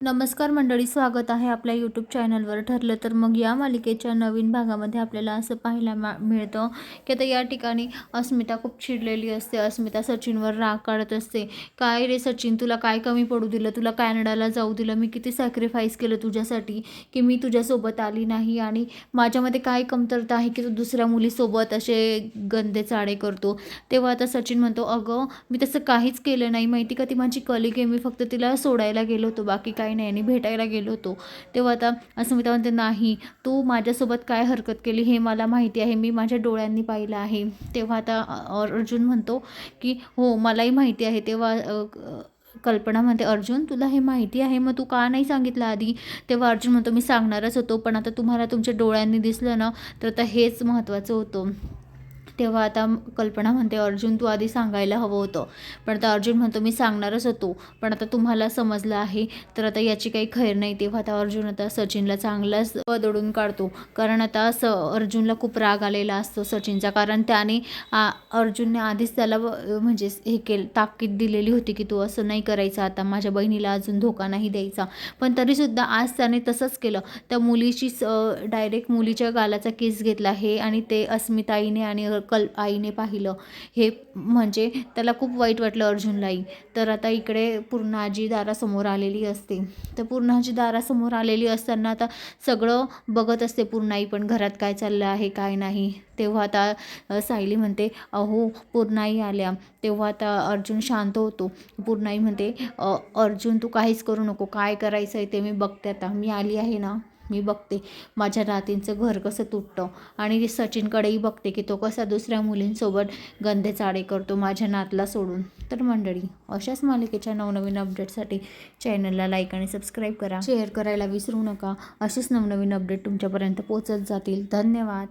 नमस्कार मंडळी, स्वागत आहे आपल्या यूट्यूब चॅनलवर. ठरलं तर मग या मालिकेच्या नवीन भागामध्ये आपल्याला असं पाहायला मिळतं की आता या ठिकाणी अस्मिता खूप चिडलेली असते. अस्मिता सचिनवर राग काढत असते. काय रे सचिन, तुला काय कमी पडू दिलं? तुला कॅनडाला जाऊ दिलं? मी किती सॅक्रिफाईस केलं तुझ्यासाठी की मी तुझ्यासोबत आली नाही, आणि माझ्यामध्ये काय कमतरता आहे की तू दुसऱ्या मुलीसोबत असे गंदे चाळे करतो? तेव्हा आता सचिन म्हणतो, अगं मी तसं काहीच केलं नाही, माहिती का? ती माझी कलिग आहे, मी फक्त तिला सोडायला गेलो होतो, बाकी काही नाही, आणि भेटायला गेलो होतो. तेव्हा आता अस्मिता म्हणते, नाही, तू माझ्यासोबत काय हरकत केली हे मला माहिती आहे, मी माझ्या डोळ्यांनी पाहिलं आहे. तेव्हा आता अर्जुन म्हणतो की हो मलाही माहिती आहे. तेव्हा कल्पना म्हणते, अर्जुन तुला हे माहिती आहे, मग तू का नाही सांगितलं आधी? तेव्हा अर्जुन म्हणतो, मी सांगणारच होतो, पण आता तुम्हाला तुमच्या डोळ्यांनी दिसलं ना, तर आता हेच महत्त्वाचं होतं. तेव्हा आता कल्पना म्हणते, अर्जुन तू आधी सांगायला हवं होतं. पण आता अर्जुन म्हणतो, मी सांगणारच होतो, पण आता तुम्हाला समजलं आहे, तर आता याची काही खैर नाही. तेव्हा आता अर्जुन आता सचिनला चांगलाच बदडून काढतो, कारण आता अर्जुनला खूप राग आलेला असतो सचिनचा, कारण त्याने अर्जुनने आधीच त्याला म्हणजे हे केलं, ताकीद दिलेली होती की तू असं नाही करायचं, आता माझ्या बहिणीला अजून धोका नाही द्यायचा. पण तरीसुद्धा आज त्याने तसंच केलं. त्या मुलीची डायरेक्ट मुलीच्या गालाचा किस घेतला हे, आणि ते अस्मिताईने आणि आईने पाहिलं हे, म्हणजे त्याला खूप वाईट वाटलं अर्जुनलाही. तर आता इकडे पूर्णाजी दारासमोर आलेली असते. तर पूर्णाजी दारासमोर आलेली असताना आता सगळं बघत असते पूर्णाई, पण घरात काय चाललं आहे काय नाही. तेव्हा आता सायली म्हणते, अहो पूर्णाई आल्या. तेव्हा आता अर्जुन शांत होतो. पूर्णाई म्हणते, अर्जुन तू काहीच करू नको, काय करायचं आहे ते मी बघते, आता मी आली आहे ना, मी बघते माझ्या नातींचं घर कसं तुटतं, आणि सचिनकडेही बघते की तो कसा दुसऱ्या मुलींसोबत गंदे चाळे करतो माझ्या नातला सोडून. तर मंडळी, अशाच मालिकेच्या नवनवीन अपडेटसाठी चॅनलला लाईक आणि सबस्क्राईब करा, शेअर करायला विसरू नका. असेच नवनवीन अपडेट तुमच्यापर्यंत पोहोचत जातील. धन्यवाद.